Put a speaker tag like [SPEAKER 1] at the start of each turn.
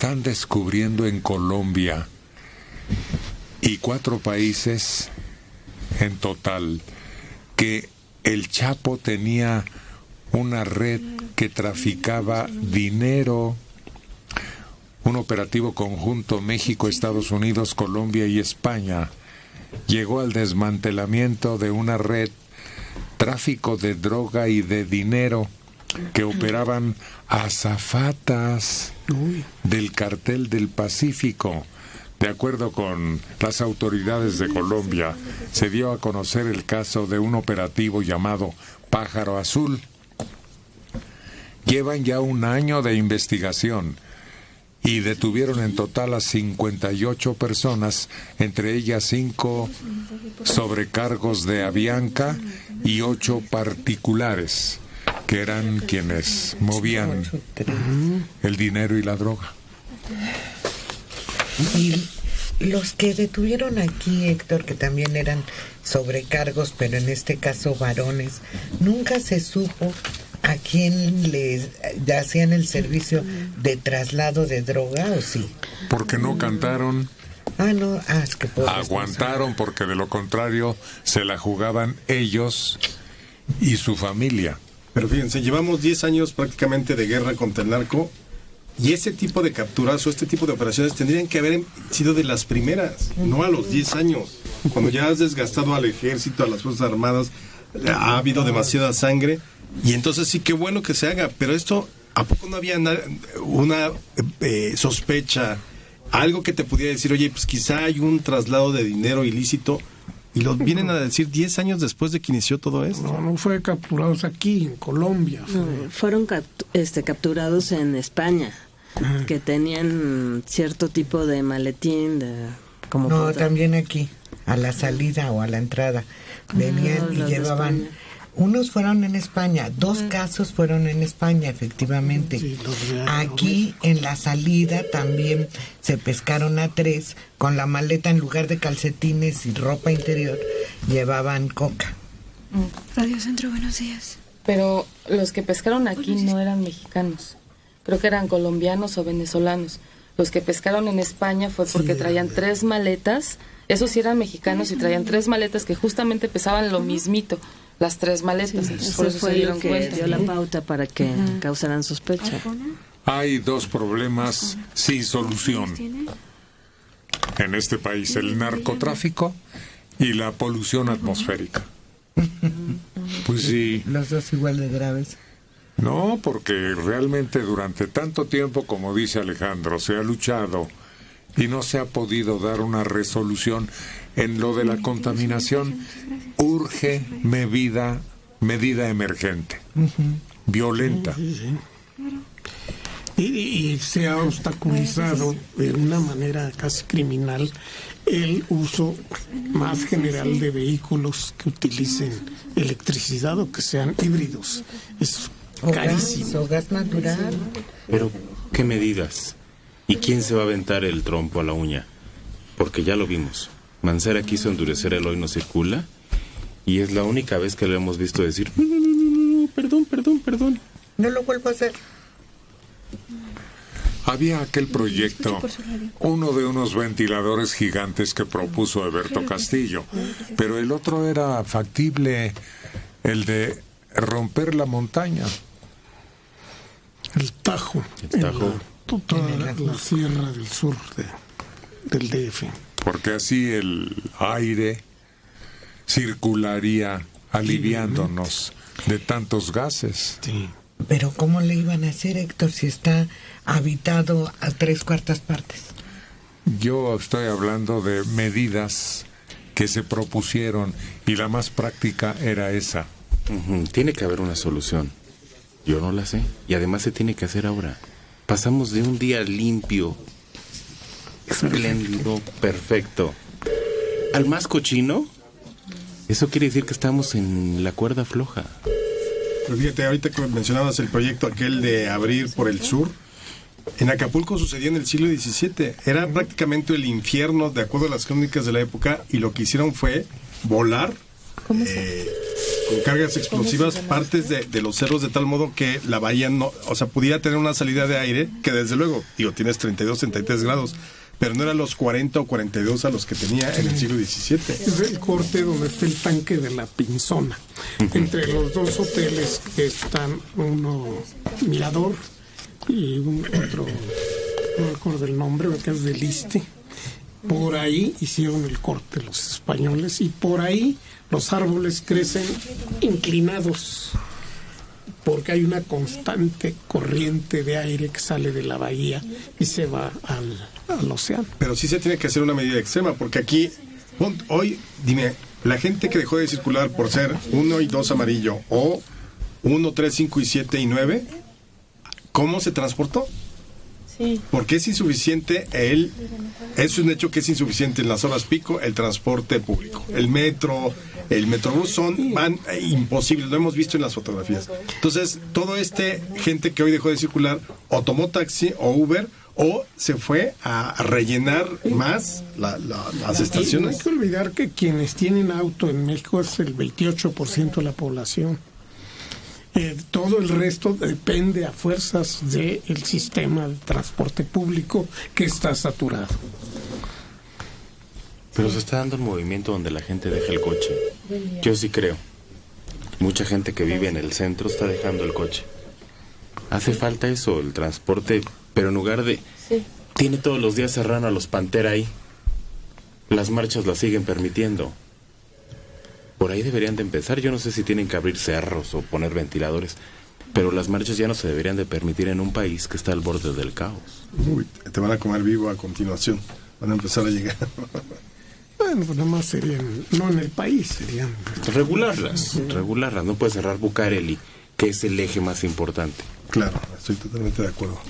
[SPEAKER 1] están descubriendo en Colombia y 4 países en total que el Chapo tenía una red que traficaba dinero, un operativo conjunto México, Estados Unidos, Colombia y España llegó al desmantelamiento de una red, tráfico de droga y de dinero, que operaban azafatas del Cartel del Pacífico. De acuerdo con las autoridades de Colombia, se dio a conocer el caso de un operativo llamado Pájaro Azul. Llevan ya un año de investigación y detuvieron en total a 58 personas, entre ellas 5 sobrecargos de Avianca y 8 particulares, que eran quienes movían el dinero y la droga.
[SPEAKER 2] Y los que detuvieron aquí, Héctor, que también eran sobrecargos, pero en este caso varones, nunca se supo a quién les hacían el servicio de traslado de droga, ¿o sí?
[SPEAKER 1] Porque no cantaron.
[SPEAKER 2] Es que
[SPEAKER 1] aguantaron, porque de lo contrario se la jugaban ellos y su familia.
[SPEAKER 3] Pero fíjense, llevamos 10 años prácticamente de guerra contra el narco, y ese tipo de capturas o este tipo de operaciones tendrían que haber sido de las primeras, no a los 10 años. Cuando ya has desgastado al ejército, a las Fuerzas Armadas, ha habido demasiada sangre, y entonces sí, qué bueno que se haga, pero esto, ¿a poco no había una sospecha, algo que te pudiera decir, oye, pues quizá hay un traslado de dinero ilícito? Y lo vienen a decir 10 años después de que inició todo esto.
[SPEAKER 4] No fue capturados aquí, en Colombia.
[SPEAKER 5] Fueron capturados en España, que tenían cierto tipo de maletín.
[SPEAKER 2] También aquí, a la salida o a la entrada. Venían y llevaban... Unos fueron en España, 2 casos fueron en España, efectivamente. Sí, aquí en la salida también se pescaron a 3 con la maleta, en lugar de calcetines y ropa interior, llevaban coca.
[SPEAKER 6] Radio Centro, buenos días.
[SPEAKER 7] Pero los que pescaron aquí no eran mexicanos, creo que eran colombianos o venezolanos. Los que pescaron en España fue porque traían 3 maletas, esos sí eran mexicanos y traían 3 maletas que justamente pesaban lo mismito. Las 3 maletas, entonces por eso
[SPEAKER 5] fue
[SPEAKER 7] se dieron
[SPEAKER 5] lo que
[SPEAKER 7] cuenta.
[SPEAKER 5] dio la pauta para que causaran sospecha.
[SPEAKER 1] Hay 2 problemas sin solución en este país: el narcotráfico y la polución atmosférica. Pues sí.
[SPEAKER 2] Los 2 igual de graves.
[SPEAKER 1] No, porque realmente durante tanto tiempo, como dice Alejandro, se ha luchado y no se ha podido dar una resolución en lo de la contaminación. Urge medida emergente, violenta.
[SPEAKER 4] Y se ha obstaculizado de una manera casi criminal el uso más general de vehículos que utilicen electricidad o que sean híbridos. Es carísimo.
[SPEAKER 2] O gas natural.
[SPEAKER 8] Pero, ¿qué medidas? ¿Y quién se va a aventar el trompo a la uña? Porque ya lo vimos. Mancera quiso endurecer el hoy no circula, y es la única vez que lo hemos visto decir no, perdón.
[SPEAKER 2] No lo vuelvo a hacer.
[SPEAKER 1] Había aquel proyecto, uno de unos ventiladores gigantes que propuso Eberto Castillo, pero el otro era factible, el de romper la montaña.
[SPEAKER 4] El Tajo. Toda la sierra del sur del DF.
[SPEAKER 1] Porque así el aire circularía aliviándonos de tantos gases.
[SPEAKER 4] Sí.
[SPEAKER 2] Pero ¿cómo le iban a hacer, Héctor, si está habitado a 3/4 partes?
[SPEAKER 1] Yo estoy hablando de medidas que se propusieron y la más práctica era esa.
[SPEAKER 8] Tiene que haber una solución. Yo no la sé. Y además se tiene que hacer ahora. Pasamos de un día limpio, espléndido, perfecto, al más cochino. Eso quiere decir que estamos en la cuerda floja.
[SPEAKER 3] Pero fíjate, ahorita que mencionabas el proyecto aquel de abrir por el sur, en Acapulco sucedió en el siglo XVII. Era prácticamente el infierno, de acuerdo a las crónicas de la época, y lo que hicieron fue volar cargas explosivas partes de los cerros de tal modo que la bahía no, o sea, pudiera tener una salida de aire que desde luego, digo, tienes 32, 33 grados, pero no eran los 40 o 42 a los que tenía en el siglo XVII.
[SPEAKER 4] Es el corte donde está el tanque de la Pinzona. Entre los dos hoteles que están uno Mirador y otro, no recuerdo el nombre, que es del Iste. Por ahí hicieron el corte los españoles y por ahí los árboles crecen inclinados porque hay una constante corriente de aire que sale de la bahía y se va al océano.
[SPEAKER 3] Pero sí se tiene que hacer una medida extrema, porque aquí, hoy, dime, la gente que dejó de circular por ser 1 y 2 amarillo, o 1, 3, 5 y 7 y 9, ¿cómo se transportó? Sí. Porque es insuficiente es un hecho que es insuficiente en las horas pico el transporte público. El metro, el metrobús van imposibles, lo hemos visto en las fotografías. Entonces, todo gente que hoy dejó de circular, o tomó taxi o Uber, o se fue a rellenar más las estaciones.
[SPEAKER 4] Y no hay que olvidar que quienes tienen auto en México es el 28% de la población. Todo el resto depende a fuerzas del sistema de transporte público que está saturado.
[SPEAKER 8] Pero se está dando un movimiento donde la gente deja el coche. Yo sí creo. Mucha gente que vive en el centro está dejando el coche. Hace falta eso, el transporte, pero en lugar de... Sí. Tiene todos los días Serrano a los Pantera ahí. Las marchas las siguen permitiendo. Por ahí deberían de empezar. Yo no sé si tienen que abrir cerros o poner ventiladores, pero las marchas ya no se deberían de permitir en un país que está al borde del caos.
[SPEAKER 3] Uy, te van a comer vivo a continuación. Van a empezar a llegar.
[SPEAKER 4] Bueno, pues nada más serían, no en el país, serían...
[SPEAKER 8] Regularlas. No puedes cerrar Bucareli, que es el eje más importante.
[SPEAKER 3] Claro, estoy totalmente de acuerdo.